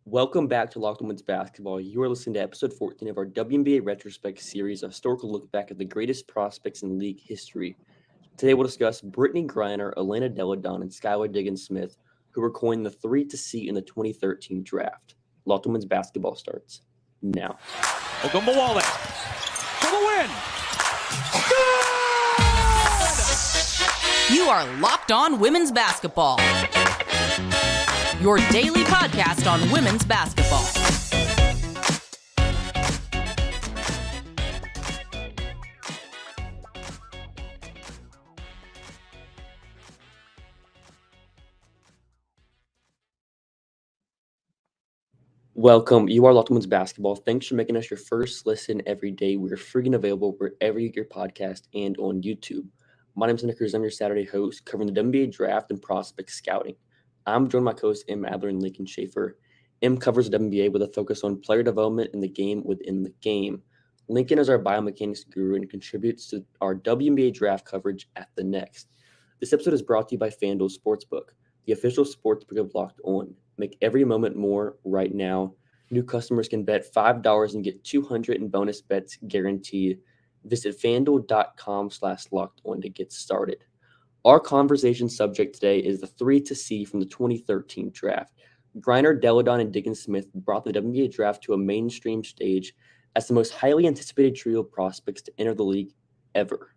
Welcome back to Locked On Women's Basketball. You are listening to episode 14 of our WNBA Retrospect series, a historical look back at the greatest prospects in league history. Today we'll discuss Brittney Griner, Elena, Delle Donne, and Skylar Diggins-Smith, who were coined the three to see in the 2013 draft. Locked On Women's Basketball starts now. Ogunbowale for the win. You are Locked On Women's Basketball, your daily podcast on women's basketball. Welcome. You are Locked On Women's Basketball. Thanks for making us your first listen every day. We're free and available wherever you get your podcast and on YouTube. My name is Hunter Cruse. I'm your Saturday host covering the WNBA draft and prospect scouting. I'm joined by my co-hosts Adler and Lincoln Shafer. M covers the WNBA with a focus on player development in the game within the game. Lincoln is our biomechanics guru and contributes to our WNBA draft coverage at the Next. This episode is brought to you by FanDuel Sportsbook, the official sportsbook of Locked On. Make every moment more right now. New customers can bet $5 and get $200 in bonus bets guaranteed. Visit FanDuel.com/LockedOn to get started. Our conversation subject today is the three to see from the 2013 draft. Griner, Delle Donne, and Diggins-Smith brought the WNBA draft to a mainstream stage as the most highly anticipated trio of prospects to enter the league ever.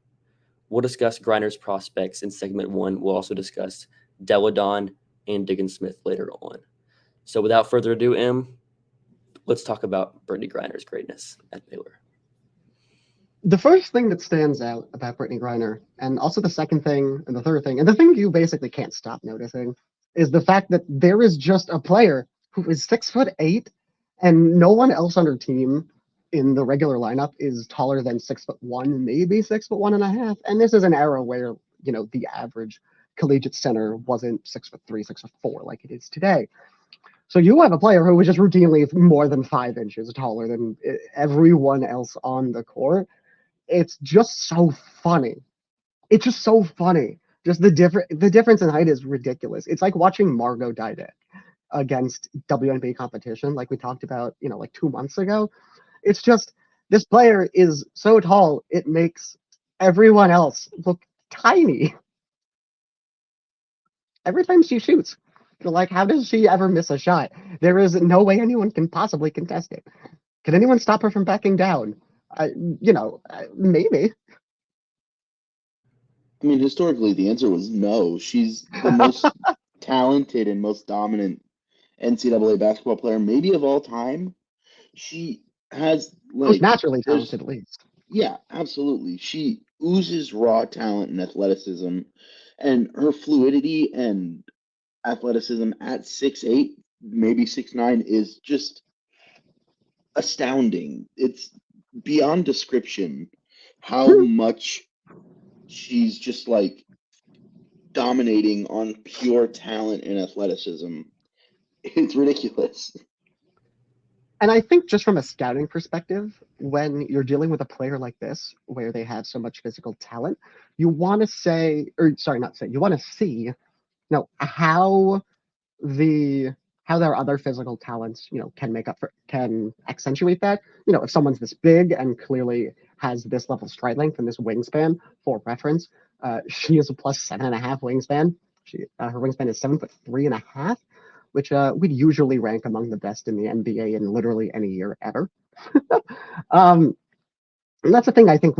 We'll discuss Griner's prospects in segment one. We'll also discuss Delle Donne and Diggins-Smith later on. So without further ado, let's talk about Brittney Griner's greatness at Baylor. The first thing that stands out about Brittney Griner, and also the second thing, and the third thing, and the thing you basically can't stop noticing, is the fact that there is just a player who is 6'8", and no one else on her team in the regular lineup is taller than 6'1", maybe 6'1.5". And this is an era where, the average collegiate center wasn't 6'3", 6'4" like it is today. So you have a player who was just routinely more than 5 inches taller than everyone else on the court. It's just so funny. It's just so funny. Just the difference in height is ridiculous. It's like watching Margot Didek against WNBA competition, like we talked about, like 2 months ago. It's just this player is so tall, it makes everyone else look tiny. Every time she shoots, you're like, how does she ever miss a shot? There is no way anyone can possibly contest it. Can anyone stop her from backing down? Maybe. I mean, historically, the answer was no. She's the most talented and most dominant NCAA basketball player, maybe of all time. She has Most naturally talented, at least. Yeah, absolutely. She oozes raw talent and athleticism, and her fluidity and athleticism at 6'8", maybe 6'9", is just astounding. It's beyond description how much she's just like dominating on pure talent and athleticism. It's ridiculous. And I think just from a scouting perspective, when you're dealing with a player like this, where they have so much physical talent, you want to see how their other physical talents, can accentuate that. If someone's this big and clearly has this level of stride length and this wingspan, for reference, she is a plus 7.5 wingspan. Her wingspan is 7'3.5", which we'd usually rank among the best in the NBA in literally any year ever. And that's the thing. I think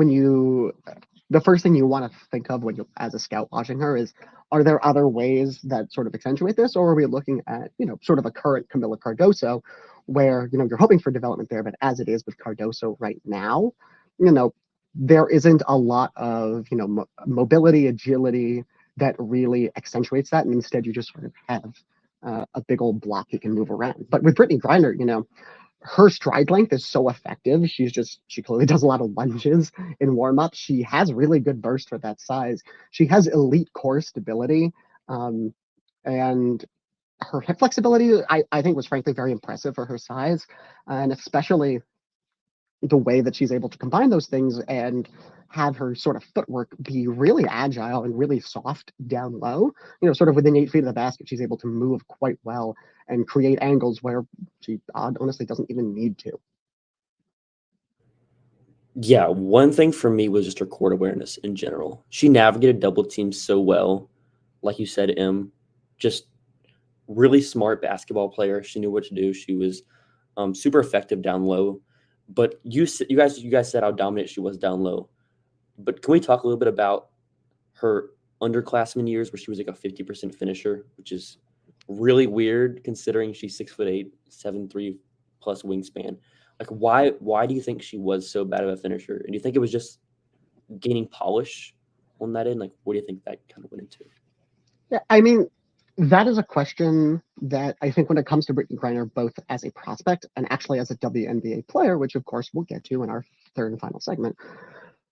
the first thing you want to think of when you, as a scout watching her, is, are there other ways that sort of accentuate this, or are we looking at, sort of a current Camila Cardoso, where, you're hoping for development there, but as it is with Cardoso right now, there isn't a lot of, mobility, agility that really accentuates that, and instead you just sort of have a big old block you can move around. But with Brittney Griner, her stride length is so effective. She clearly does a lot of lunges in warm-up. She has really good burst for that size. She has elite core stability, and her hip flexibility, I think, was frankly very impressive for her size, and especially the way that she's able to combine those things and have her sort of footwork be really agile and really soft down low. Sort of within 8 feet of the basket, she's able to move quite well and create angles where she honestly doesn't even need to. Yeah, one thing for me was just her court awareness in general. She navigated double teams so well. Like you said, just really smart basketball player. She knew what to do. She was super effective down low. But you guys said how dominant she was down low. But can we talk a little bit about her underclassmen years where she was like a 50% finisher, which is really weird considering she's 6'8", 7'3" plus wingspan. Like why do you think she was so bad of a finisher? And do you think it was just gaining polish on that end? Like what do you think that kind of went into? Yeah, I mean, that is a question that I think when it comes to Brittney Griner, both as a prospect and actually as a WNBA player, which of course we'll get to in our third and final segment.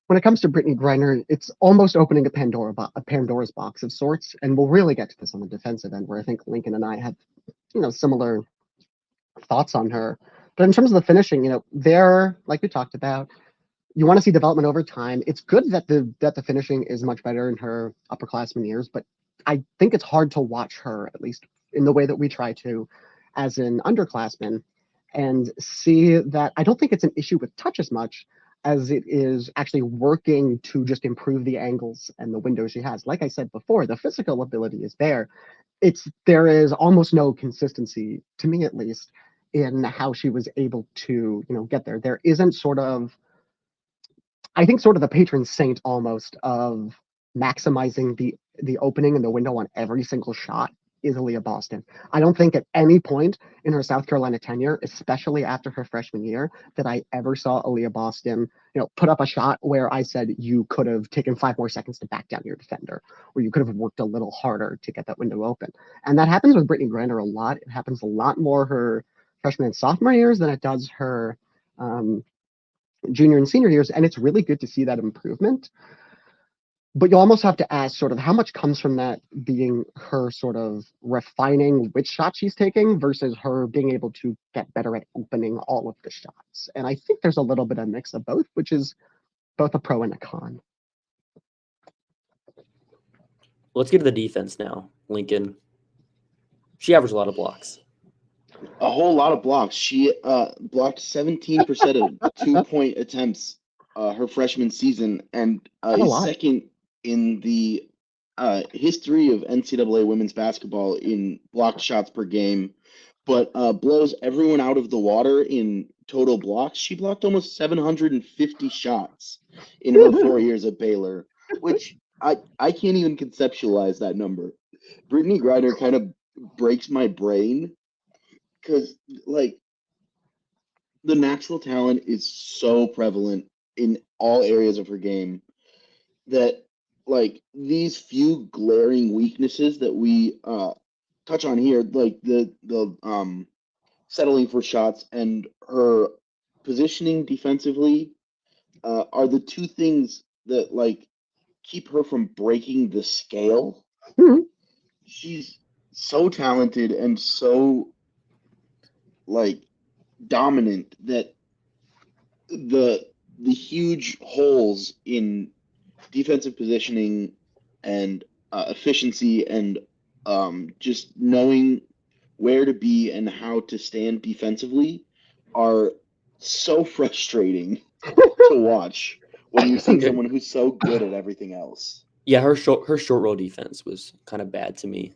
When it comes to Brittney Griner, it's almost opening a Pandora's box of sorts, and we'll really get to this on the defensive end, where I think Lincoln and I have, similar thoughts on her. But in terms of the finishing, there, like we talked about, you want to see development over time. It's good that the finishing is much better in her upperclassmen years, but I think it's hard to watch her, at least in the way that we try to, as an underclassman, and see that I don't think it's an issue with touch as much as it is actually working to just improve the angles and the windows she has. Like I said before, the physical ability is there. There is almost no consistency, to me at least, in how she was able to, get there. There isn't I think the patron saint almost of maximizing the opening and the window on every single shot is Aaliyah Boston. I don't think at any point in her South Carolina tenure, especially after her freshman year, that I ever saw Aaliyah Boston, put up a shot where I said you could have taken 5 more seconds to back down your defender, or you could have worked a little harder to get that window open. And that happens with Brittney Griner a lot. It happens a lot more her freshman and sophomore years than it does her junior and senior years. And it's really good to see that improvement. But you almost have to ask sort of how much comes from that being her sort of refining which shot she's taking versus her being able to get better at opening all of the shots. And I think there's a little bit of mix of both, which is both a pro and a con. Let's get to the defense now. Lincoln, she averaged a lot of blocks. A whole lot of blocks. She blocked 17% of 2-point attempts her freshman season, and is second in the history of NCAA women's basketball in blocked shots per game, but blows everyone out of the water in total blocks. She blocked almost 750 shots in her 4 years at Baylor, which I can't even conceptualize that number. Brittney Griner kind of breaks my brain because, like, the natural talent is so prevalent in all areas of her game that, like, these few glaring weaknesses that we touch on here, like the settling for shots and her positioning defensively, are the two things that, like, keep her from breaking the scale. Mm-hmm. She's so talented and so, like, dominant that the huge holes in defensive positioning and efficiency and just knowing where to be and how to stand defensively are so frustrating to watch when you see someone who's so good at everything else. Yeah, her short roll defense was kind of bad to me.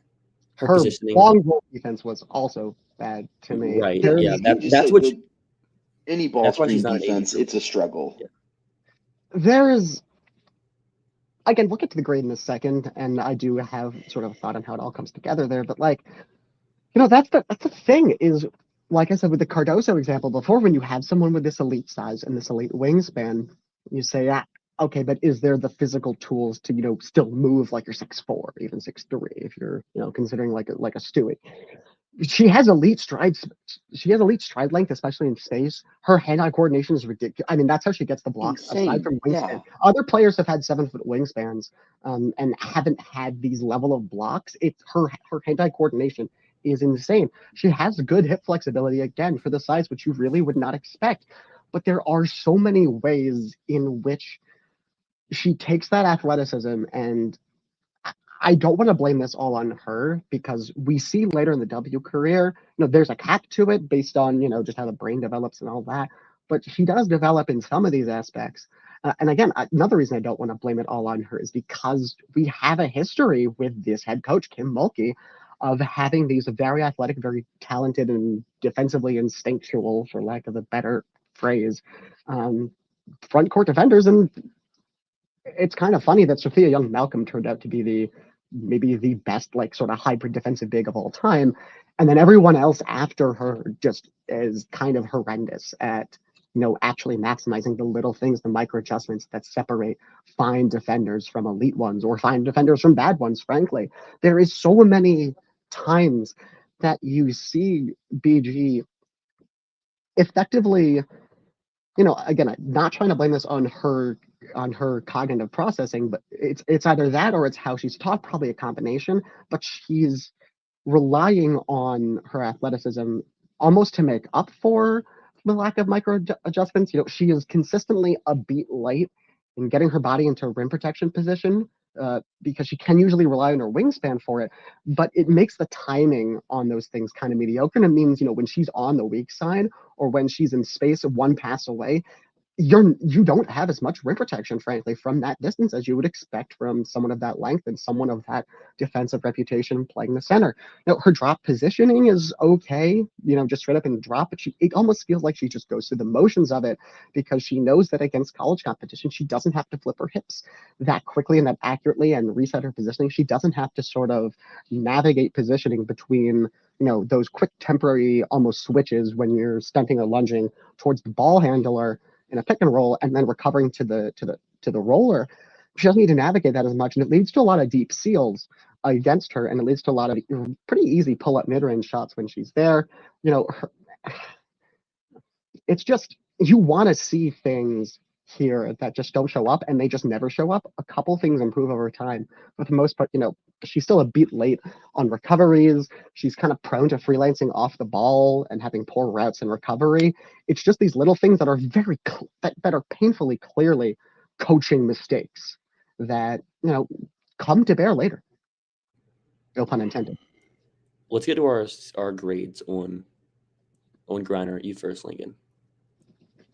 Her positioning, long roll defense was also bad to me. Right. There, yeah, that's what. Any ball That's why she's screen not an defense, 80. it's a struggle. Yeah. There is, again, we'll get to the grade in a second, and I do have sort of a thought on how it all comes together there. But, like, that's the thing is, like I said with the Cardoso example before, when you have someone with this elite size and this elite wingspan, you say, okay, but is there the physical tools to still move like you're 6'4", even 6'3", if you're considering like a Stewie? She has elite strides. She has elite stride length, especially in space. Her hand-eye coordination is ridiculous. I mean, that's how she gets the blocks. Insane. Aside from wingspan, Yeah. Other players have had 7-foot wingspans and haven't had these level of blocks. It's her hand-eye coordination is insane. She has good hip flexibility again for the size, which you really would not expect. But there are so many ways in which she takes that athleticism, and I don't want to blame this all on her, because we see later in the W career, there's a cap to it based on, just how the brain develops and all that. But she does develop in some of these aspects. And again, another reason I don't want to blame it all on her is because we have a history with this head coach, Kim Mulkey, of having these very athletic, very talented, and defensively instinctual, for lack of a better phrase, front court defenders. And it's kind of funny that Sophia Young-Malcolm turned out to be maybe the best, like, sort of hybrid defensive big of all time. And then everyone else after her just is kind of horrendous at, actually maximizing the little things, the micro adjustments that separate fine defenders from elite ones, or fine defenders from bad ones, frankly. There is so many times that you see BG effectively, again, I'm not trying to blame this on her cognitive processing, but it's either that or it's how she's taught, probably a combination, but she's relying on her athleticism almost to make up for the lack of micro adjustments. She is consistently a beat late in getting her body into rim protection position, because she can usually rely on her wingspan for it, but it makes the timing on those things kind of mediocre. And it means, when she's on the weak side, or when she's in space of one pass away, you don't have as much rim protection, frankly, from that distance as you would expect from someone of that length and someone of that defensive reputation playing the center. Her drop positioning is okay, just straight up in drop, but it almost feels like she just goes through the motions of it, because she knows that against college competition, she doesn't have to flip her hips that quickly and that accurately and reset her positioning. She doesn't have to sort of navigate positioning between, those quick temporary almost switches when you're stunting or lunging towards the ball handler in a pick and roll, and then recovering to the roller. She doesn't need to navigate that as much, and it leads to a lot of deep seals against her, and it leads to a lot of pretty easy pull-up mid-range shots when she's there. It's just, you want to see things here that just don't show up, and they just never show up. A couple things improve over time, but for the most part, she's still a beat late on recoveries. She's kind of prone to freelancing off the ball and having poor routes and recovery. It's just these little things that are that are painfully clearly coaching mistakes that, come to bear later. No pun intended. Let's get to our grades on Griner. You first, Lincoln.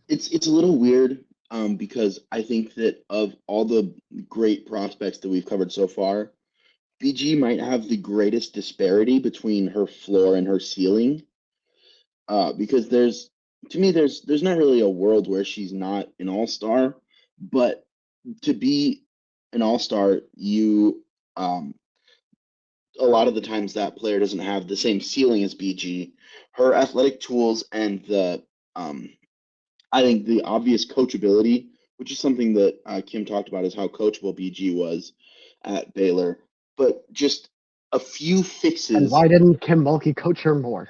It's a little weird, because I think that of all the great prospects that we've covered so far, BG might have the greatest disparity between her floor and her ceiling, because there's not really a world where she's not an all-star, but to be an all-star, a lot of the times that player doesn't have the same ceiling as BG. Her athletic tools and I think the obvious coachability, which is something that Kim talked about, is how coachable BG was at Baylor. But just a few fixes. And why didn't Kim Mulkey coach her more?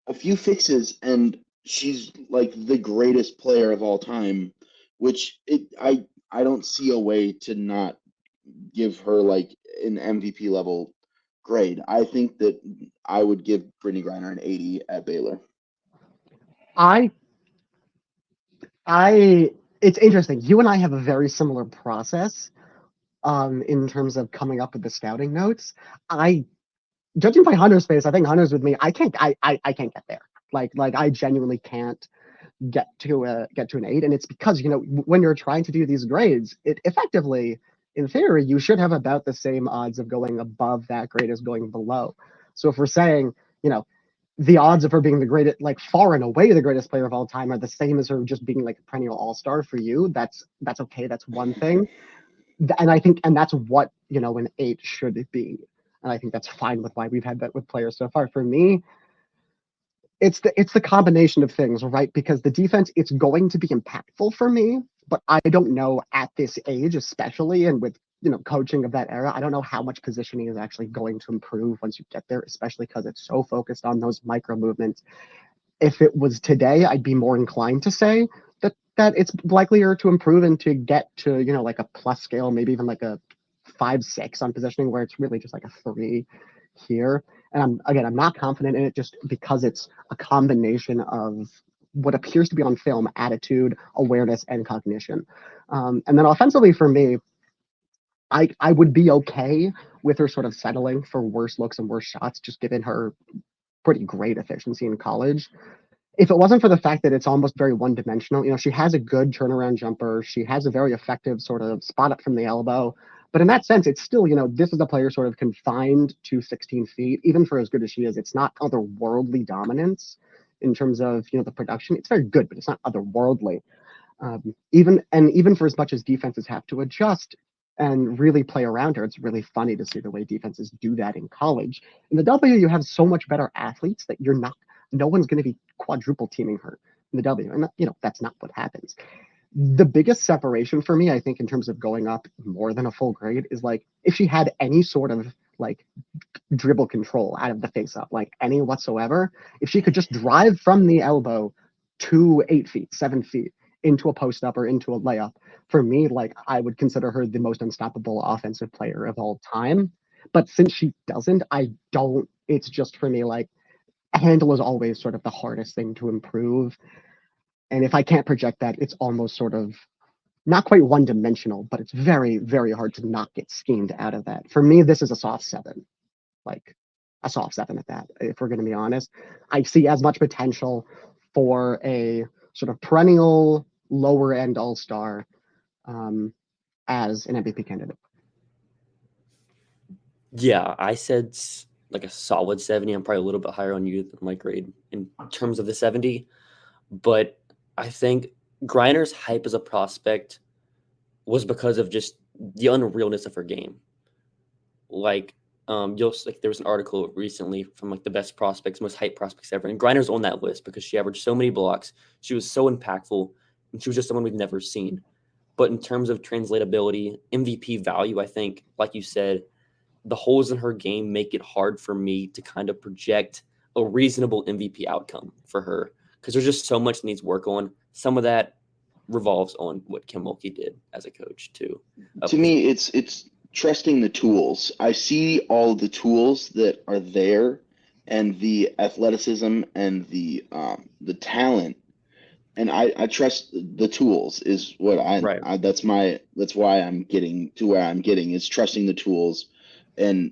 A few fixes, and she's like the greatest player of all time, which I don't see a way to not give her like an MVP level grade. I think that I would give Brittney Griner an 80 at Baylor. It's interesting. You and I have a very similar process in terms of coming up with the scouting notes. Judging by Hunter's face, I think Hunter's with me. I can't get there. Like I genuinely can't get to an 8, and it's because, when you're trying to do these grades, it effectively, in theory, you should have about the same odds of going above that grade as going below. So if we're saying, the odds of her being the greatest, like far and away the greatest player of all time, are the same as her just being like a perennial all-star for you, that's okay. That's one thing. And that's what, an 8 should be. And I think that's fine with why we've had that with players so far. For me, it's the combination of things, right? Because the defense, it's going to be impactful for me, but I don't know at this age, especially, and with, coaching of that era, I don't know how much positioning is actually going to improve once you get there, especially because it's so focused on those micro movements. If it was today, I'd be more inclined to say that it's likelier to improve and to get to, like a plus scale, maybe even like a 5-6 on positioning, where it's really just like a 3 here. And I'm not confident in it just because it's a combination of what appears to be on film attitude, awareness, and cognition. And then offensively for me, I would be okay with her sort of settling for worse looks and worse shots, just given her pretty great efficiency in college. If it wasn't for the fact that it's almost very one-dimensional, she has a good turnaround jumper. She has a very effective sort of spot up from the elbow. But in that sense, it's still, this is a player sort of confined to 16 feet. Even for as good as she is, it's not otherworldly dominance in terms of, the production. It's very good, but it's not otherworldly. Even for as much as defenses have to adjust and really play around her, it's really funny to see the way defenses do that in college. In the W, you have so much better athletes that no one's going to be quadruple teaming her in the W. And, that's not what happens. The biggest separation for me, I think, in terms of going up more than a full grade is like if she had any sort of like dribble control out of the face-up, like any whatsoever, if she could just drive from the elbow to 8 feet, 7 feet into a post-up or into a layup, for me, like I would consider her the most unstoppable offensive player of all time. But since she doesn't, it's just for me like handle is always sort of the hardest thing to improve. And if I can't project that, it's almost sort of not quite one-dimensional, but it's very, very hard to not get schemed out of that. For me, this is a soft 7, like a soft 7 at that, if we're going to be honest. I see as much potential for a sort of perennial lower-end all-star as an MVP candidate. Yeah, I said like a solid 70. I'm probably a little bit higher on you than my grade in terms of the 70. But I think Griner's hype as a prospect was because of just the unrealness of her game. Like, there was an article recently from like the best prospects, most hype prospects ever, and Griner's on that list because she averaged so many blocks. She was so impactful, and she was just someone we've never seen. But in terms of translatability, MVP value, I think, like you said, the holes in her game make it hard for me to kind of project a reasonable MVP outcome for her because there's just so much that needs work on. Some of that revolves on what Kim Mulkey did as a coach too. To me, it's trusting the tools. I see all the tools that are there and the athleticism and the talent, and I trust the tools is what Right. that's why I'm getting to where I'm getting is trusting the tools and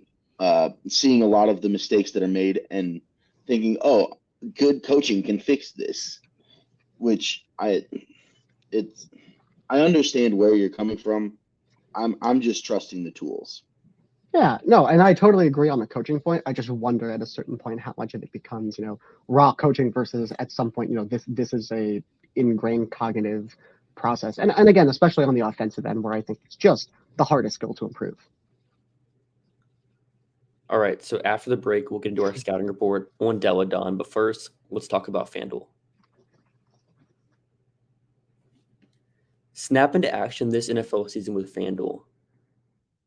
seeing a lot of the mistakes that are made and thinking, oh, good coaching can fix this, which I understand where you're coming from. I'm just trusting the tools. Yeah, no, and I totally agree on the coaching point. I just wonder at a certain point how much of it becomes, raw coaching versus at some point, this is a ingrained cognitive process. And again, especially on the offensive end where I think it's just the hardest skill to improve. All right, so after the break, we'll get into our scouting report on Delle Donne. But first, let's talk about FanDuel. Snap into action this NFL season with FanDuel,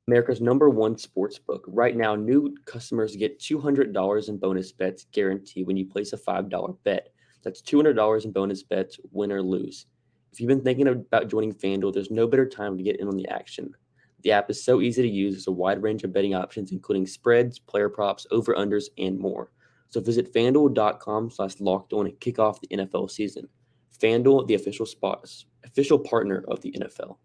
America's #1 sportsbook. Right now, new customers get $200 in bonus bets guaranteed when you place a $5 bet. That's $200 in bonus bets, win or lose. If you've been thinking about joining FanDuel, there's no better time to get in on the action. The app is so easy to use. There's a wide range of betting options, including spreads, player props, over-unders, and more. So visit FanDuel.com/lockedon and kick off the NFL season. FanDuel, the official partner of the NFL.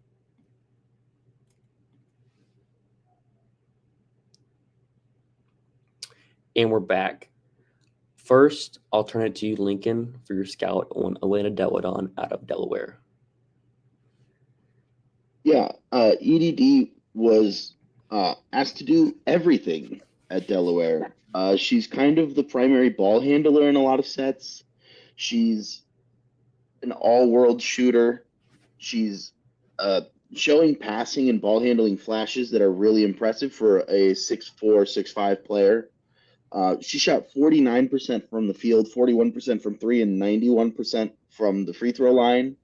And we're back. First, I'll turn it to you, Lincoln, for your scout on Elena Delle Donne out of Delaware. Yeah, EDD was asked to do everything at Delaware. She's kind of the primary ball handler in a lot of sets. She's an all-world shooter. She's showing passing and ball handling flashes that are really impressive for a 6'4", 6'5" player. She shot 49% from the field, 41% from three, and 91% from the free throw line,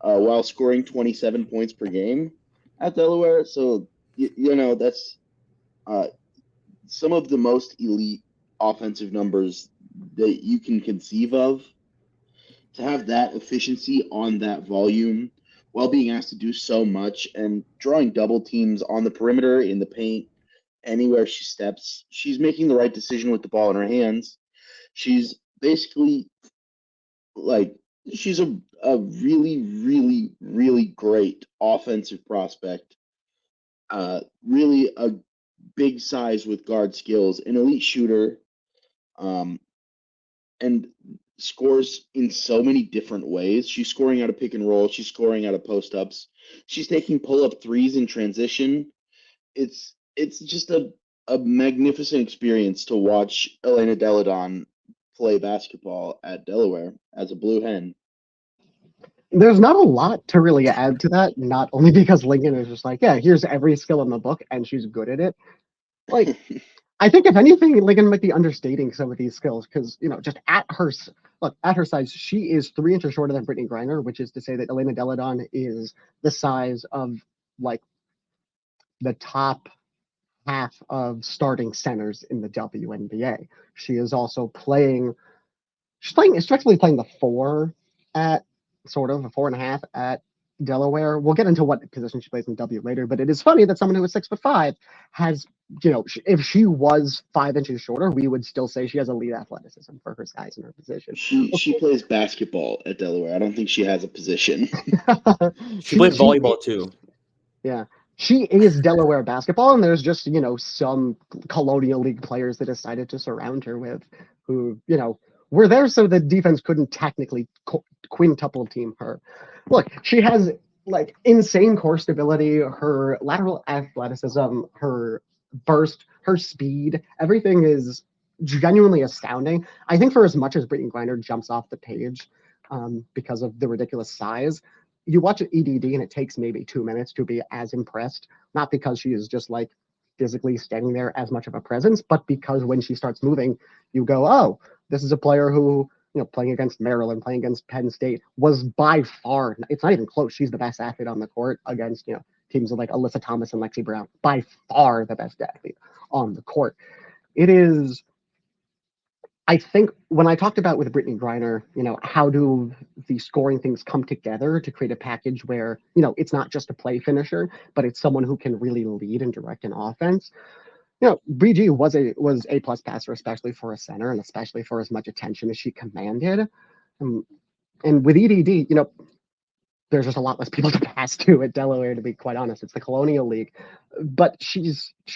while scoring 27 points per game at Delaware. So, that's some of the most elite offensive numbers that you can conceive of. To have that efficiency on that volume while being asked to do so much and drawing double teams on the perimeter, in the paint, anywhere she steps, she's making the right decision with the ball in her hands. She's basically like She's a really, really, really great offensive prospect. Really a big size with guard skills, an elite shooter, um, and scores in so many different ways. She's scoring out of pick and roll. She's scoring out of post ups. She's taking pull up threes in transition. It's just a magnificent experience to watch Elena Delle Donne play basketball at Delaware as a Blue Hen. There's not a lot to really add to that, not only because Lincoln is just like, yeah, here's every skill in the book, and she's good at it. Like, I think if anything, Lincoln might be understating some of these skills because, just at her size, she is 3 inches shorter than Brittney Griner, which is to say that Elena Delle Donne is the size of like the top half of starting centers in the WNBA. She is also especially playing the 4 at sort of a 4.5 at Delaware. We'll get into what position she plays in W later, but it is funny that someone who is 6'5" has, if she was 5 inches shorter, we would still say she has elite athleticism for her size and her position. She plays basketball at Delaware. I don't think she has a position. She plays volleyball too. Yeah. She is Delaware basketball, and there's just, some Colonial League players that decided to surround her with who, were there so the defense couldn't technically quintuple team her. Look, she has like insane core stability, her lateral athleticism, her burst, her speed, everything is genuinely astounding. I think for as much as Brittney Griner jumps off the page because of the ridiculous size, you watch EDD and it takes maybe 2 minutes to be as impressed, not because she is just like physically standing there as much of a presence, but because when she starts moving, you go, oh, this is a player who, playing against Maryland, playing against Penn State, was by far, it's not even close, she's the best athlete on the court against, teams like Alyssa Thomas and Lexi Brown, by far the best athlete on the court. It is, I think when I talked about with Brittney Griner, how do the scoring things come together to create a package where, it's not just a play finisher, but it's someone who can really lead and direct an offense. BG was a plus passer, especially for a center and especially for as much attention as she commanded. And with EDD, there's just a lot less people to pass to at Delaware, to be quite honest. It's the Colonial League. But she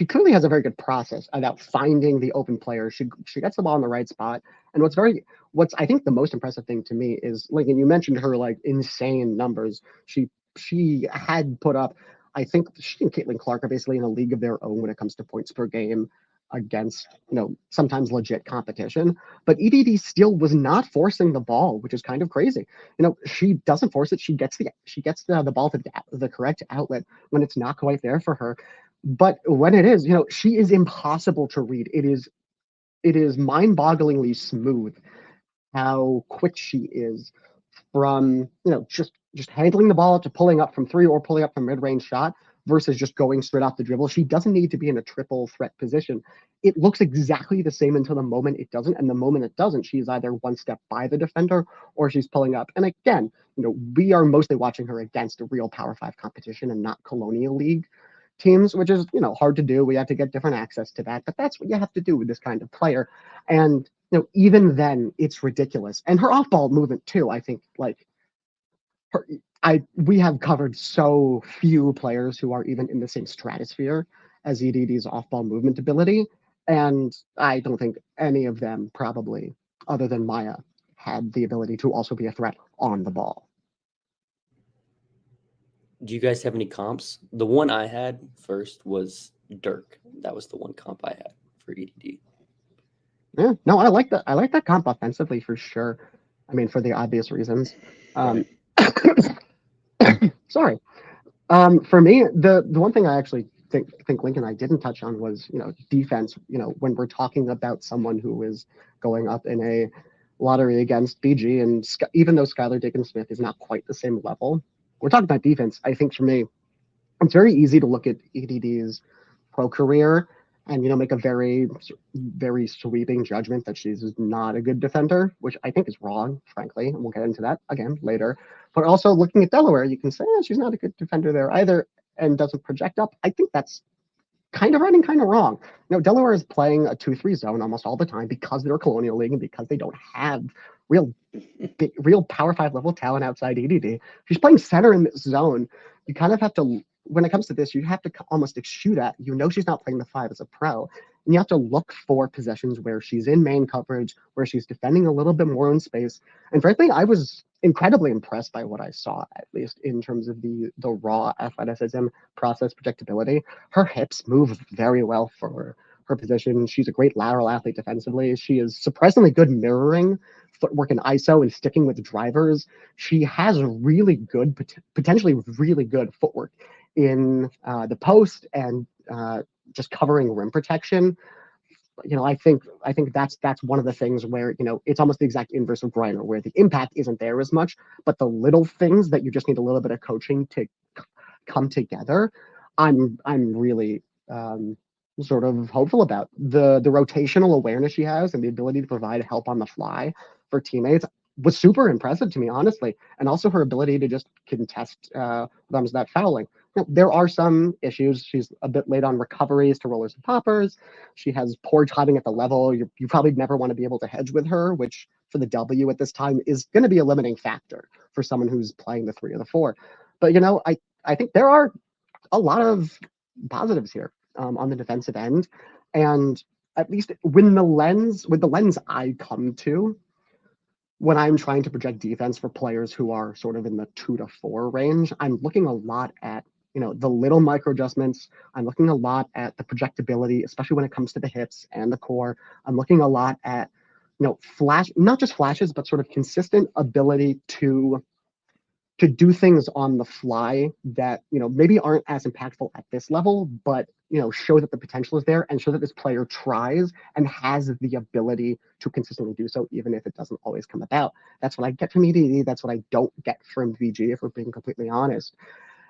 clearly has a very good process about finding the open player. She gets the ball in the right spot. And what's I think the most impressive thing to me is, like, and you mentioned her like insane numbers. She had put up, I think she and Caitlin Clark are basically in a league of their own when it comes to points per game against, sometimes legit competition. But EDD still was not forcing the ball, which is kind of crazy. She doesn't force it. She gets the ball to the correct outlet when it's not quite there for her. But when it is, she is impossible to read. It is mind-bogglingly smooth how quick she is from, just handling the ball to pulling up from 3 or pulling up from mid-range shot versus just going straight off the dribble. She doesn't need to be in a triple threat position. It looks exactly the same until the moment it doesn't. And the moment it doesn't, she's either one step by the defender or she's pulling up. And again, we are mostly watching her against a real Power 5 competition and not Colonial League teams, which is, hard to do. We have to get different access to that, but that's what you have to do with this kind of player. And, even then it's ridiculous. And her off-ball movement too, I think, like, we have covered so few players who are even in the same stratosphere as EDD's off-ball movement ability, and I don't think any of them, probably, other than Maya, had the ability to also be a threat on the ball. Do you guys have any comps? The one I had first was Dirk. That was the one comp I had for EDD. Yeah, no, I like that. I like that comp offensively for sure. I mean, for the obvious reasons. Sorry. For me, the one thing I actually think Lincoln and I didn't touch on was, defense. When we're talking about someone who is going up in a lottery against BG, and even though Skylar Diggins-Smith is not quite the same level, we're talking about defense. I think for me, it's very easy to look at EDD's pro career and, make a very, very sweeping judgment that she's not a good defender, which I think is wrong, frankly. And we'll get into that again later. But also looking at Delaware, you can say, she's not a good defender there either and doesn't project up. I think that's kind of right and kind of wrong. Delaware is playing a 2-3 zone almost all the time because they're a colonial league and because they don't have real Power 5 level talent outside EDD. She's playing center in this zone. You kind of have to, when it comes to this, you have to almost eschew that. She's not playing the 5 as a pro. And you have to look for possessions where she's in main coverage, where she's defending a little bit more in space. And frankly, I was incredibly impressed by what I saw, at least in terms of the raw athleticism, process, projectability. Her hips move very well for her position. She's a great lateral athlete defensively. She is surprisingly good mirroring footwork in ISO and sticking with drivers. She has really good, potentially really good footwork in the post and just covering rim protection. I think that's one of the things where it's almost the exact inverse of Griner, where the impact isn't there as much, but the little things that you just need a little bit of coaching to come together. I'm really sort of hopeful about the rotational awareness she has and the ability to provide help on the fly for teammates was super impressive to me, honestly. And also her ability to just contest comes that fouling. There are some issues. She's a bit late on recoveries to rollers and poppers. She has poor timing at the level. You probably never want to be able to hedge with her, which for the W at this time is going to be a limiting factor for someone who's playing the 3 or the 4. But, I think there are a lot of positives here on the defensive end. And at least with the lens I come to, when I'm trying to project defense for players who are sort of in the 2 to 4 range, I'm looking a lot at, the little micro adjustments. I'm looking a lot at the projectability, especially when it comes to the hips and the core. I'm looking a lot at, not just flashes, but sort of consistent ability to do things on the fly that, maybe aren't as impactful at this level, but, show that the potential is there and show that this player tries and has the ability to consistently do so, even if it doesn't always come about. That's what I get from EDD. That's what I don't get from VG, if we're being completely honest.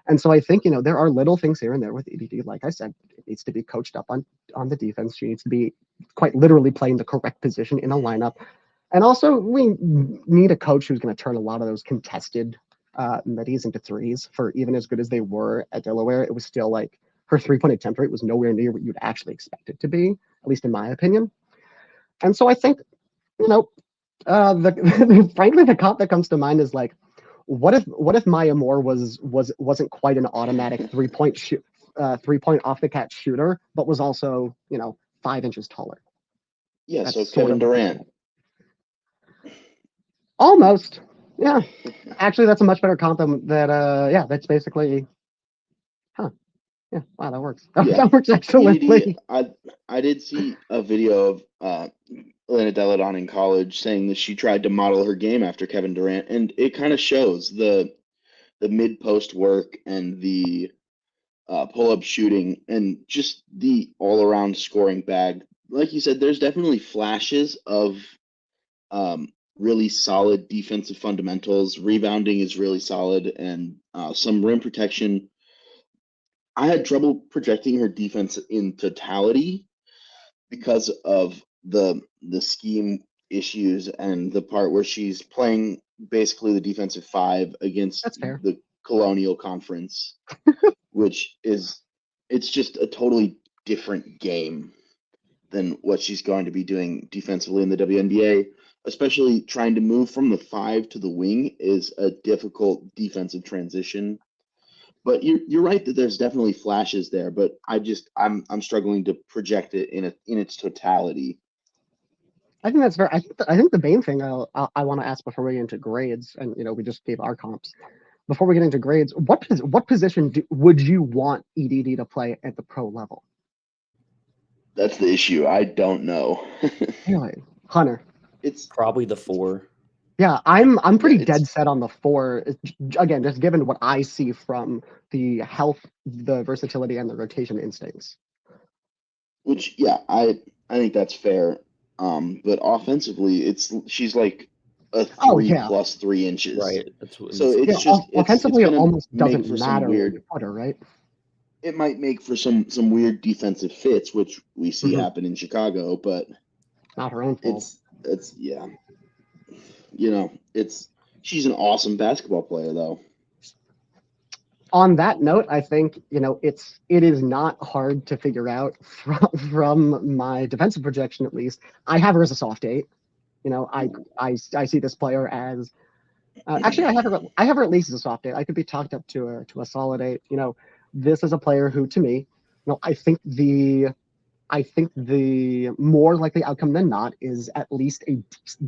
And so I think, there are little things here and there with EDD. Like I said, it needs to be coached up on the defense. She needs to be quite literally playing the correct position in a lineup. And also, we need a coach who's going to turn a lot of those contested middies into threes. For even as good as they were at Delaware, it was still like her 3-point attempt rate was nowhere near what you'd actually expect it to be, at least in my opinion. And so I think, frankly, the comp that comes to mind is like, what if Maya Moore wasn't quite an automatic 3-point off the catch shooter, but was also 5 inches taller? Yeah, That's so Kevin Durant. Almost. Yeah. Actually, that's a much better comp than that. That's basically. Yeah. Wow, that works. That works excellently. I did see a video of Elena Delle Donne in college saying that she tried to model her game after Kevin Durant, and it kind of shows the mid post work and the pull up shooting and just the all around scoring bag. Like you said, there's definitely flashes of really solid defensive fundamentals. Rebounding is really solid, and some rim protection. I had trouble projecting her defense in totality because of the scheme issues and the part where she's playing basically the defensive 5 against the Colonial Conference, which it's just a totally different game than what she's going to be doing defensively in the WNBA. Especially trying to move from the 5 to the wing is a difficult defensive transition. But you're right that there's definitely flashes there, but I'm struggling to project it in its totality. I think that's fair. I think the main thing I want to ask before we get into grades, and we just gave our comps. Before we get into grades, what position would you want EDD to play at the pro level? That's the issue. I don't know. Really, Hunter? It's probably the 4. Yeah, I'm pretty dead set on the 4. Again, just given what I see from the health, the versatility, and the rotation instincts. Which, yeah, I think that's fair. But offensively, she's like a 3 plus 3 inches. Right. So it's just offensively, it almost doesn't matter where you put her, right? It might make for some weird defensive fits, which we see happen in Chicago, but not her own fault. It's yeah. She's an awesome basketball player, though. on that note, I think, it is not hard to figure out from my defensive projection, at least. I have her as a soft 8. I see this player as actually I have her at least as a soft 8. I could be talked up to a solid 8. This is a player who, to me, I think the more likely outcome than not is at least a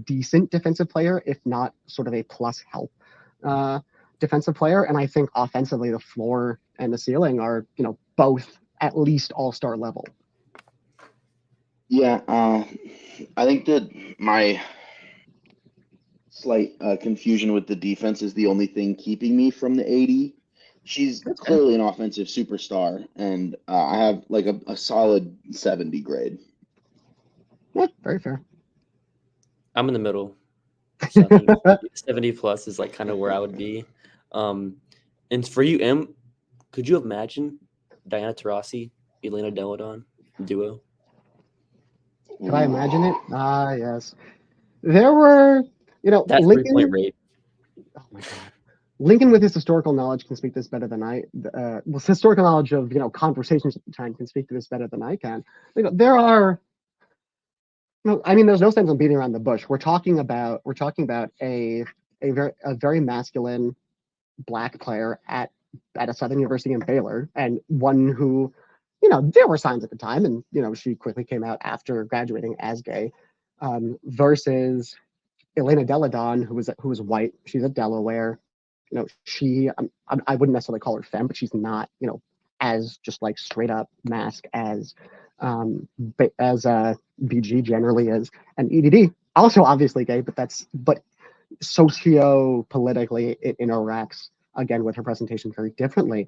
decent defensive player, if not sort of a plus help defensive player. And I think offensively, the floor and the ceiling are, both at least all-star level. Yeah, I think that my slight confusion with the defense is the only thing keeping me from the 80. She's clearly an offensive superstar, and I have like a solid 70 grade. Yeah, very fair. I'm in the middle. 70 plus is like kind of where I would be. And for you, Em, could you imagine Diana Taurasi, Elena Delle Donne duo? Could I imagine it? Ah, yes. There were, That Lincoln. 3-point rate. Oh my God. Lincoln, with his historical knowledge, can speak this better than I. With historical knowledge of conversations at the time, can speak to this better than I can. There are. There's no sense in beating around the bush. We're talking about a very masculine Black player at a Southern University in Baylor, and one who, there were signs at the time, and she quickly came out after graduating as gay, versus Elena Delle Donne, who was white. She's at Delaware. She I wouldn't necessarily call her femme, but she's not as just like straight up mask as BG generally is, and EDD also obviously gay, but socio-politically it interacts again with her presentation very differently.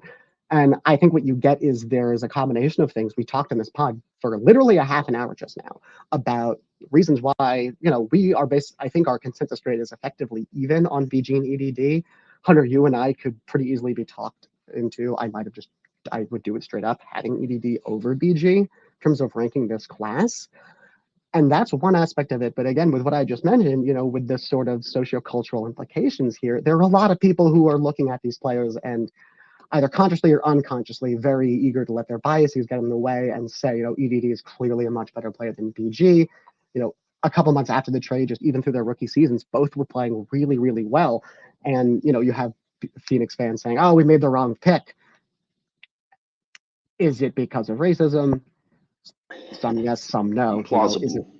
And I think what you get is there is a combination of things. We talked in this pod for literally a half an hour just now about reasons why we are I think our consensus grade is effectively even on BG and EDD. Hunter, you and I could pretty easily be talked into. I would do it straight up, having EDD over BG in terms of ranking this class. And that's one aspect of it. But again, with what I just mentioned, with this sort of sociocultural implications here, there are a lot of people who are looking at these players and either consciously or unconsciously very eager to let their biases get in the way and say, EDD is clearly a much better player than BG. A couple months after the trade, just even through their rookie seasons, both were playing really, really well. And, you have Phoenix fans saying, oh, we made the wrong pick. Is it because of racism? Some yes, some no. Plausible.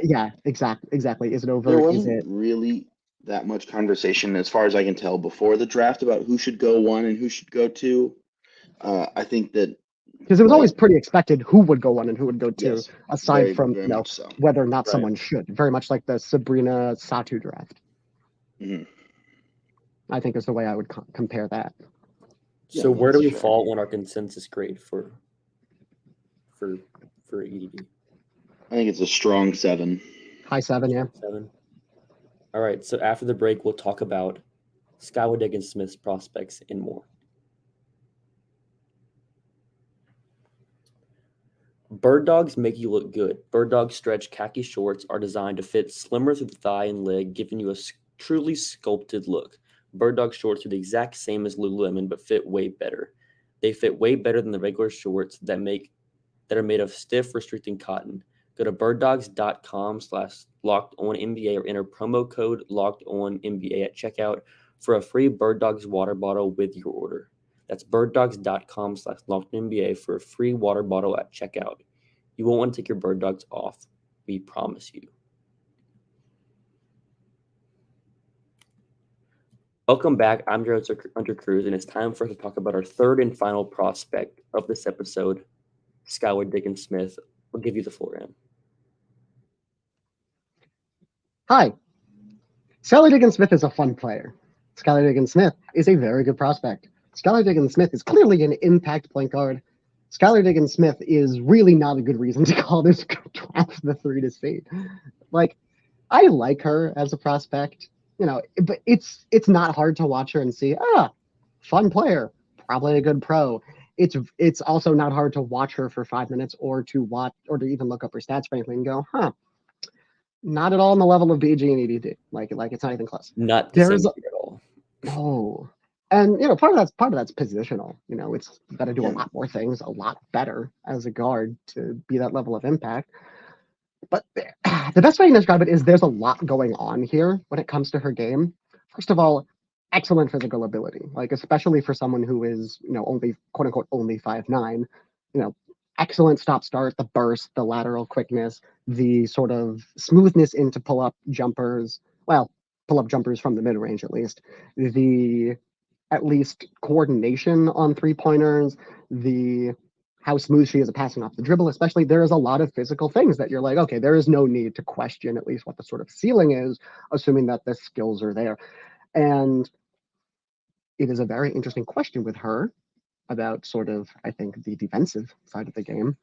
Yeah, exactly. Is it over? There wasn't really that much conversation, as far as I can tell, before the draft about who should go 1 and who should go 2. I think that because it was always pretty expected who would go 1 and who would go 2, yes, aside from so. whether or not someone should. Very much like the Sabrina Satu draft. Mm-hmm. I think is the way I would compare that. So where do we fall on our consensus grade for EDD? I think it's a strong 7. High 7, yeah. 7. All right. So after the break, we'll talk about Skylar Diggins-Smith's prospects and more. Birddogs make you look good. Birddogs stretch khaki shorts are designed to fit slimmer through the thigh and leg, giving you a truly sculpted look. Birddog shorts are the exact same as Lululemon, but fit way better. They fit way better than the regular shorts that are made of stiff, restricting cotton. Go to birddogs.com/LockedOnNBA or enter promo code LockedOnNBA at checkout for a free Birddogs water bottle with your order. That's birddogs.com/LockedOnNBA for a free water bottle at checkout. You won't want to take your Birddogs off. We promise you. Welcome back. I'm your host, Hunter Cruse, and it's time for us to talk about our third and final prospect of this episode, Skylar Diggins-Smith. I'll give you the floor, Em. Hi. Skylar Diggins-Smith is a fun player. Skylar Diggins-Smith is a very good prospect. Skylar Diggins-Smith is clearly an impact point guard. Skylar Diggins-Smith is really not a good reason to call this draft the 3 to see. I like her as a prospect. But it's not hard to watch her and see, fun player, probably a good pro. It's also not hard to watch her for 5 minutes or to even look up her stats, frankly, and go, not at all on the level of BG and EDD. Like it's not even close. Not the same at all. No. And part of that's positional. It's got to do a lot more things a lot better as a guard to be that level of impact. But the best way to describe it is there's a lot going on here when it comes to her game. First of all, excellent physical ability, like especially for someone who is only quote unquote only 5'9". Excellent stop start, the burst, the lateral quickness, the sort of smoothness into pull up jumpers. Well, pull up jumpers from the mid range at least. The at least coordination on 3-pointers, the how smooth she is at passing off the dribble, especially. There is a lot of physical things that you're like, okay, there is no need to question at least what the sort of ceiling is, assuming that the skills are there. And it is a very interesting question with her about sort of, I think, the defensive side of the game.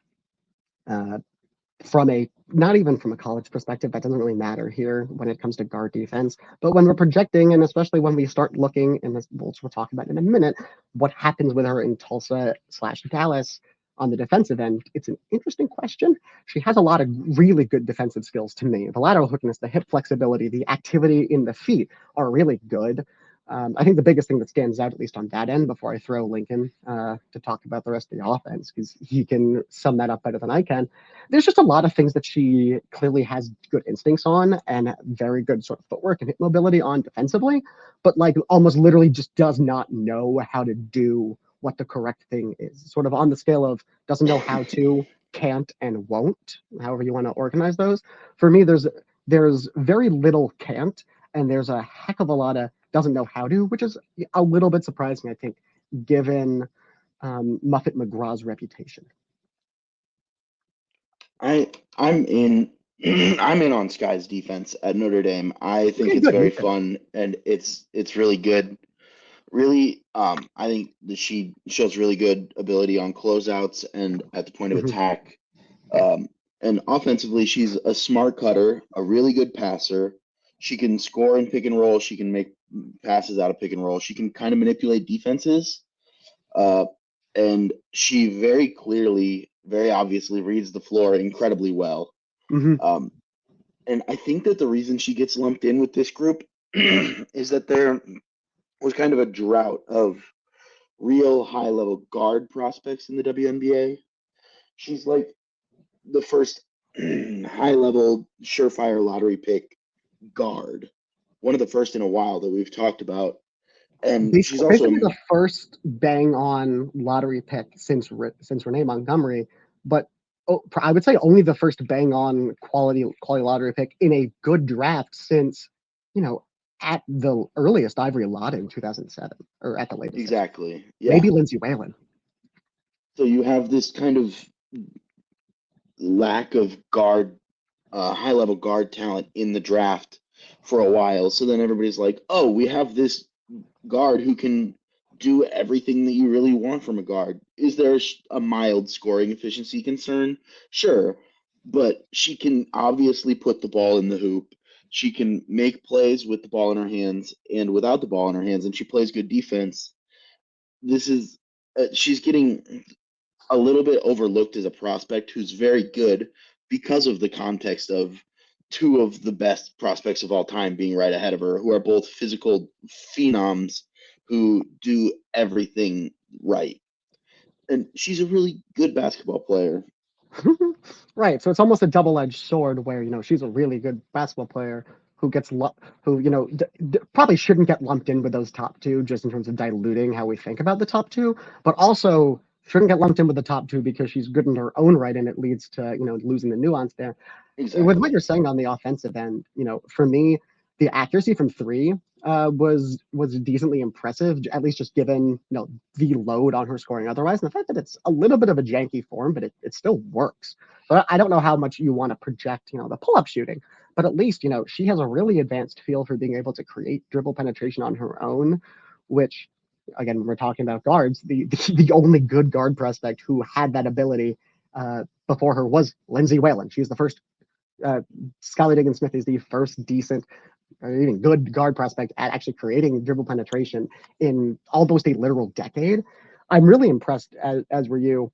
Not even from a college perspective, that doesn't really matter here when it comes to guard defense. But when we're projecting, and especially when we start looking, and we'll talk about in a minute, what happens with her in Tulsa/Dallas on the defensive end, it's an interesting question. She has a lot of really good defensive skills to me. The lateral quickness, the hip flexibility, the activity in the feet are really good. I think the biggest thing that stands out, at least on that end, before I throw Lincoln to talk about the rest of the offense, because he can sum that up better than I can. There's just a lot of things that she clearly has good instincts on and very good sort of footwork and hip mobility on defensively, but like almost literally just does not know how to do what the correct thing is. Sort of on the scale of doesn't know how to, can't, and won't, however you want to organize those. For me, there's very little can't, and there's a heck of a lot of doesn't know how to, which is a little bit surprising, I think, given Muffet McGraw's reputation. I'm in on Sky's defense at Notre Dame. I think it's very fun and it's really good. Really, I think that she shows really good ability on closeouts and at the point of attack. And offensively, she's a smart cutter, a really good passer. She can score in pick and roll. She can make passes out of pick and roll. She can kind of manipulate defenses. And she very clearly, very obviously reads the floor incredibly well. And I think that the reason she gets lumped in with this group is that there was kind of a drought of real high-level guard prospects in the WNBA. She's like the first high-level surefire lottery pick guard, one of the first in a while that we've talked about, and she's also the first bang-on lottery pick since Renee Montgomery, but I would say only the first bang-on quality lottery pick in a good draft since at the earliest Ivory Lotta in 2007, or at the latest. Exactly. Yeah. Maybe Lindsay Whalen. So you have this kind of lack of guard, high-level guard talent in the draft for a while. So then everybody's like, oh, we have this guard who can do everything that you really want from a guard. Is there a mild scoring efficiency concern? Sure. But she can obviously put the ball in the hoop. She can make plays with the ball in her hands and without the ball in her hands, and she plays good defense. She's getting a little bit overlooked as a prospect who's very good because of the context of two of the best prospects of all time being right ahead of her, who are both physical phenoms who do everything right. And she's a really good basketball player. Right. So it's almost a double-edged sword where, she's a really good basketball player who gets probably shouldn't get lumped in with those top two just in terms of diluting how we think about the top two, but also shouldn't get lumped in with the top two because she's good in her own right and it leads to, losing the nuance there. Exactly. With what you're saying on the offensive end, for me, the accuracy from three was decently impressive, at least just given, the load on her scoring otherwise. And the fact that it's a little bit of a janky form, but it still works. But I don't know how much you want to project, the pull-up shooting, but at least, she has a really advanced feel for being able to create dribble penetration on her own, which, again, when we're talking about guards, the only good guard prospect who had that ability before her was Lindsay Whalen. She's the first. Skylar Diggins-Smith is the first decent or even good guard prospect at actually creating dribble penetration in almost a literal decade. I'm really impressed, as were you.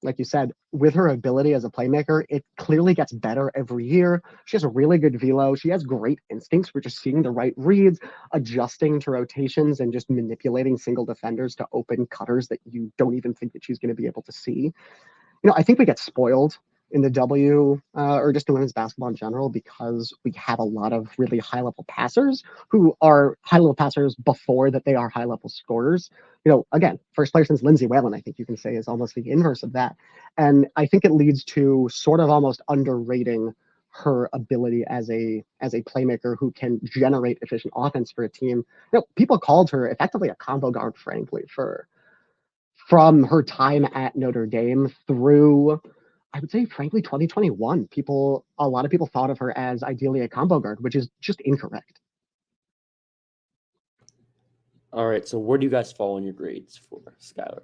like you said, with her ability as a playmaker, it clearly gets better every year. She has a really good velo. She has great instincts for just seeing the right reads, adjusting to rotations, and just manipulating single defenders to open cutters that you don't even think that she's going to be able to see. I think we get spoiled in the or just in women's basketball in general, because we have a lot of really high-level passers who are high-level passers before that they are high-level scorers. Again, first player since Lindsay Whalen, I think you can say, is almost the inverse of that. And I think it leads to sort of almost underrating her ability as a playmaker who can generate efficient offense for a team. People called her effectively a combo guard, frankly, from her time at Notre Dame through, I would say, frankly, 2021. A lot of people thought of her as ideally a combo guard, which is just incorrect. All right, so where do you guys fall in your grades for Skylar?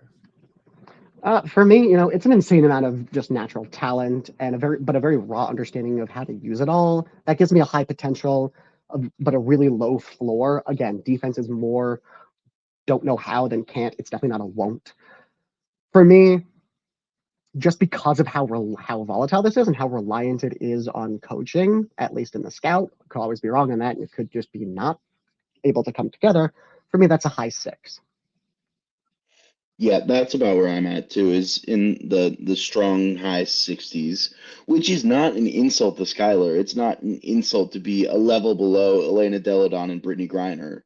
For me, it's an insane amount of just natural talent and a very raw understanding of how to use it all. That gives me a high potential, but a really low floor. Again, defense is more don't know how than can't. It's definitely not a won't. For me, just because of how volatile this is and how reliant it is on coaching, at least in the scout, could always be wrong on that, and it could just be not able to come together. For me, that's a high 6. Yeah, that's about where I'm at too, is in the strong high 60s, which is not an insult to Skylar. It's not an insult to be a level below Elena Delle Donne and Brittney Griner.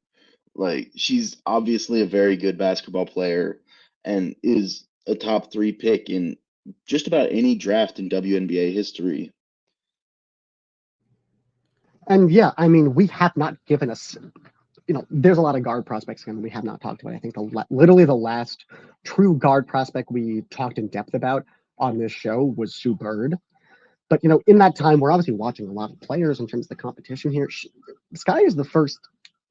Like, she's obviously a very good basketball player and is a top 3 pick in just about any draft in WNBA history. And yeah, I mean, we have not given us, there's a lot of guard prospects we have not talked about. I think literally the last true guard prospect we talked in depth about on this show was Sue Bird. But, in that time, we're obviously watching a lot of players in terms of the competition here. Sky is the first,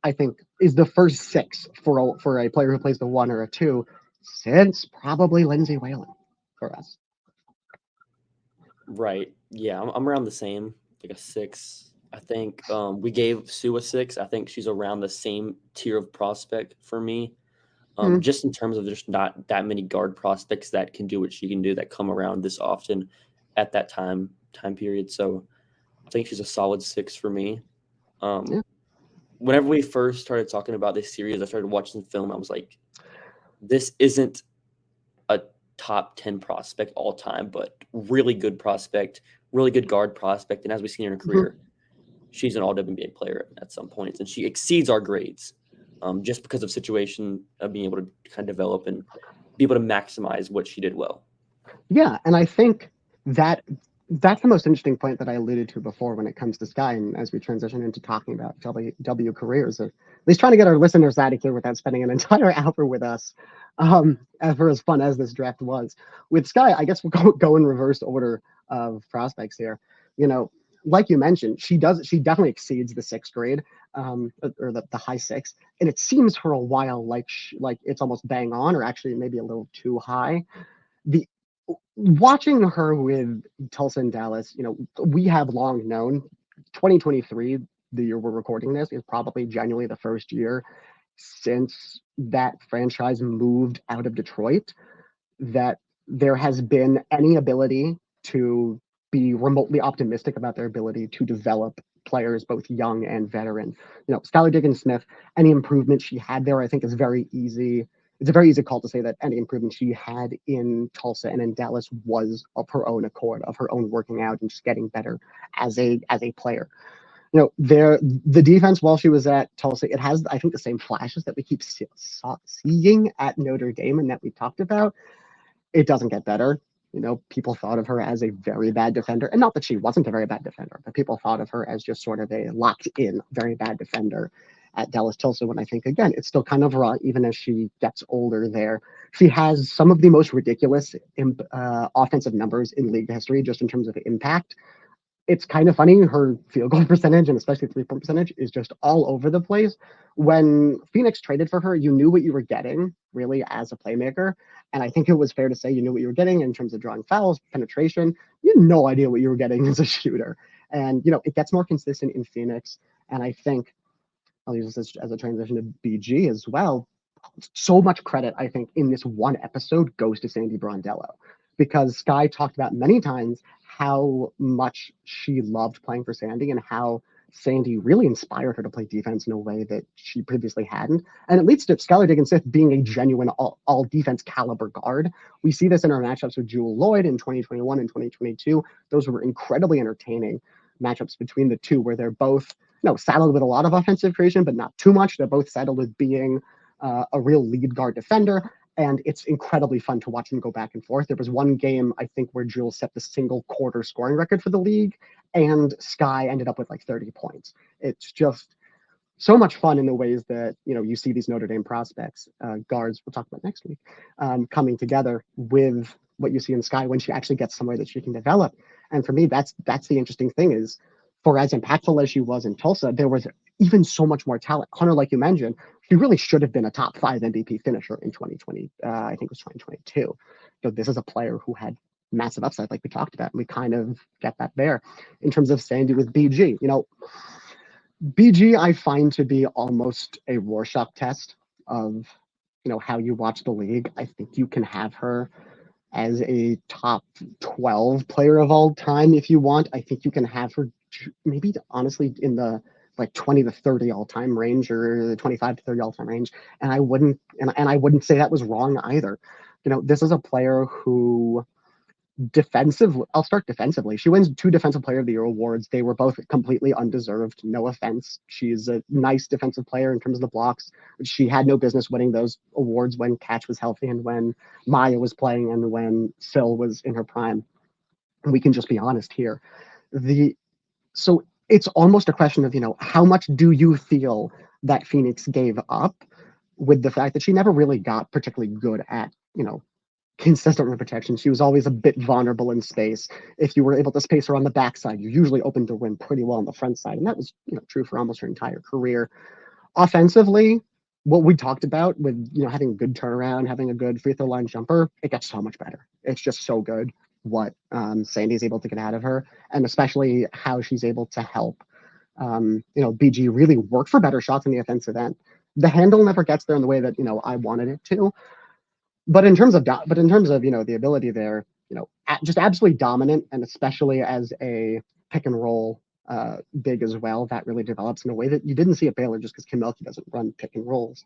I think, is the first 6 for a player who plays the 1 or a 2 since probably Lindsay Whalen for us. Right. Yeah, I'm around the same, like a 6. I think we gave Sue a 6. I think she's around the same tier of prospect for me. Just in terms of there's not that many guard prospects that can do what she can do, that come around this often at that time period. So I think she's a solid 6 for me. Whenever we first started talking about this series, I started watching the film. I was like, this isn't a top 10 prospect all time, but really good prospect, really good guard prospect. And as we've seen in her career, she's an all WNBA player at some points, and she exceeds our grades just because of situation of being able to kind of develop and be able to maximize what she did well. Yeah, and I think that's the most interesting point that I alluded to before when it comes to Sky, and as we transition into talking about W careers, at least trying to get our listeners out of here without spending an entire hour with us, for as fun as this draft was. With Sky, I guess we'll go in reverse order of prospects here. Like you mentioned, she definitely exceeds the 6th grade, or the high 6, and it seems for a while like it's almost bang on, or actually maybe a little too high. Watching her with Tulsa and Dallas, we have long known 2023, the year we're recording this, is probably genuinely the first year since that franchise moved out of Detroit that there has been any ability to be remotely optimistic about their ability to develop players, both young and veteran. Skylar Diggins-Smith, any improvement she had there, I think, is very easy. It's a very easy call to say that any improvement she had in Tulsa and in Dallas was of her own accord, of her own working out and just getting better as a player. The defense while she was at Tulsa, it has, I think, the same flashes that we keep seeing at Notre Dame and that we talked about. It doesn't get better. People thought of her as a very bad defender, and not that she wasn't a very bad defender, but people thought of her as just sort of a locked-in, very bad defender at Dallas Tulsa, when I think, again, it's still kind of raw, even as she gets older there. She has some of the most ridiculous offensive numbers in league history, just in terms of impact. It's kind of funny, her field goal percentage, and especially 3-point percentage, is just all over the place. When Phoenix traded for her, you knew what you were getting, really, as a playmaker. And I think it was fair to say you knew what you were getting in terms of drawing fouls, penetration. You had no idea what you were getting as a shooter. And, it gets more consistent in Phoenix. And I think, I'll use this as a transition to BG as well. So much credit, I think, in this one episode goes to Sandy Brondello. because Sky talked about many times how much she loved playing for Sandy and how Sandy really inspired her to play defense in a way that she previously hadn't. And it leads to Skylar Diggins-Smith being a genuine all defense caliber guard. We see this in our matchups with Jewel Lloyd in 2021 and 2022. Those were incredibly entertaining matchups between the two, where they're both saddled with a lot of offensive creation, but not too much. They're both saddled with being a real lead guard defender. And it's incredibly fun to watch them go back and forth. There was one game, I think, where Jewel set the single quarter scoring record for the league, and Sky ended up with like 30 points. It's just so much fun in the ways that, you see these Notre Dame prospects, guards, we'll talk about next week, coming together with what you see in Sky when she actually gets somewhere that she can develop. And for me, that's the interesting thing is, for as impactful as she was in Tulsa, there was even so much more talent. Hunter, like you mentioned, he really should have been a top 5 MVP finisher in 2020. I think it was 2022. So this is a player who had massive upside, like we talked about, and we kind of get that there. In terms of Sandy with BG, BG I find to be almost a Rorschach test of, how you watch the league. I think you can have her as a top 12 player of all time if you want. I think you can have her maybe honestly in the like 20 to 30 all-time range, or the 25 to 30 all-time range, and I wouldn't say that was wrong either. This is a player who I'll start defensively. She wins 2 Defensive Player of the Year awards. They were both completely undeserved. No offense. She's a nice defensive player in terms of the blocks. She had no business winning those awards when Catch was healthy and when Maya was playing and when Phil was in her prime. We can just be honest here. So it's almost a question of, how much do you feel that Phoenix gave up with the fact that she never really got particularly good at, consistent rim protection. She was always a bit vulnerable in space. If you were able to space her on the backside, you usually opened the rim pretty well on the front side. And that was, true for almost her entire career. Offensively, what we talked about with, having a good turnaround, having a good free throw line jumper, it gets so much better. It's just so good what Sandy's able to get out of her, and especially how she's able to help BG really work for better shots in the offensive end. The handle never gets there in the way that I wanted it to, but in terms of the ability there, just absolutely dominant, and especially as a pick and roll big as well, that really develops in a way that you didn't see at Baylor, just because Kim Melke doesn't run pick and rolls.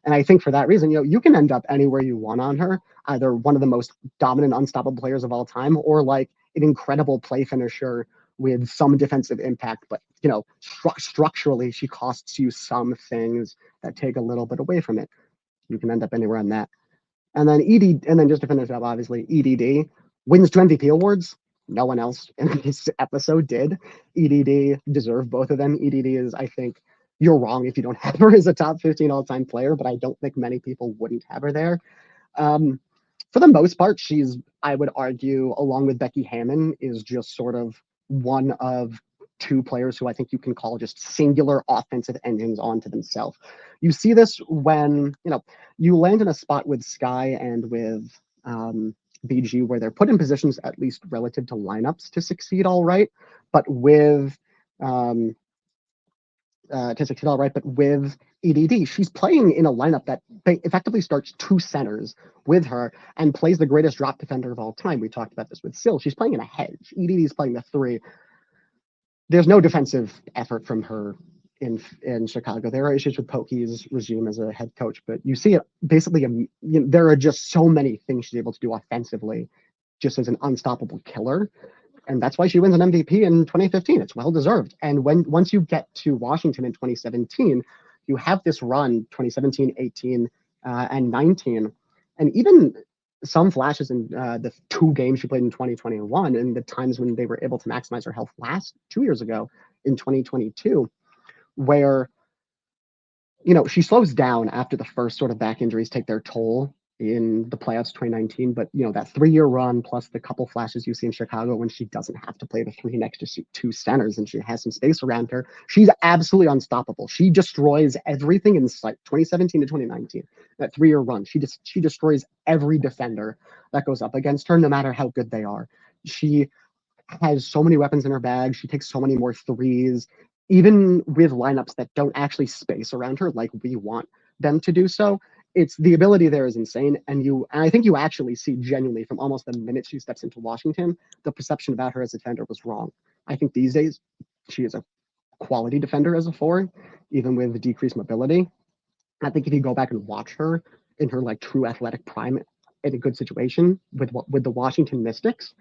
And I think for that reason, you can end up anywhere you want on her, either one of the most dominant, unstoppable players of all time, or like an incredible play finisher with some defensive impact. But, structurally, she costs you some things that take a little bit away from it. You can end up anywhere on that. And then just to finish up, obviously, EDD wins 2 MVP awards. No one else in this episode did. EDD deserved both of them. EDD is, I think, you're wrong if you don't have her as a top 15 all-time player, but I don't think many people wouldn't have her there. For the most part, she's, I would argue, along with Becky Hammon, is just sort of one of 2 players who I think you can call just singular offensive engines onto themselves. You see this when, you land in a spot with Sky and with BG where they're put in positions, at least relative to lineups, to succeed all right, but with EDD, she's playing in a lineup that effectively starts 2 centers with her and plays the greatest drop defender of all time. We talked about this with Syl. She's playing in a hedge. EDD is playing the 3. There's no defensive effort from her in Chicago. There are issues with Pokey's regime as a head coach, but you see it basically. There are just so many things she's able to do offensively, just as an unstoppable killer. And that's why she wins an MVP in 2015. It's well deserved. And once you get to Washington in 2017, you have this run 2017, 18, and 19, and even some flashes in the 2 games she played in 2021, and the times when they were able to maximize her health last 2 years ago in 2022, where she slows down after the first sort of back injuries take their toll in the playoffs 2019, but that 3-year run plus the couple flashes you see in Chicago when she doesn't have to play the 3 next to 2 centers and she has some space around her, she's absolutely unstoppable. She destroys everything in sight. 2017 to 2019, that 3-year run, she destroys every defender that goes up against her, no matter how good they are. She has so many weapons in her bag. She takes so many more threes, even with lineups that don't actually space around her like we want them to do so. it's the ability there is insane. And I think you actually see genuinely from almost the minute she steps into Washington, the perception about her as a defender was wrong. I think these days she is a quality defender as a 4, even with decreased mobility. I think if you go back and watch her in her like true athletic prime in a good situation with the Washington Mystics,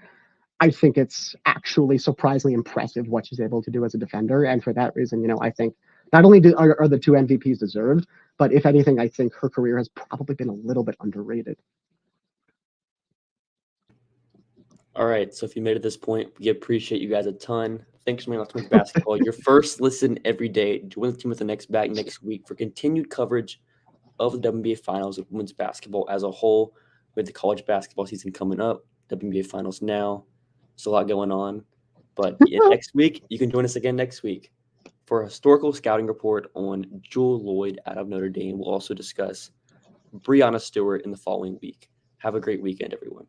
I think it's actually surprisingly impressive what she's able to do as a defender. And for that reason, I think not only are the 2 MVPs deserved, but if anything, I think her career has probably been a little bit underrated. All right, so if you made it this point, we appreciate you guys a ton. Thanks for making Locked On Basketball your first listen every day. Join the team with the next back next week for continued coverage of the WNBA Finals of women's basketball as a whole, with the college basketball season coming up, WNBA Finals now. There's a lot going on. But next week, you can join us again next week for a historical scouting report on Jewel Lloyd out of Notre Dame. We'll also discuss Breanna Stewart in the following week. Have a great weekend, everyone.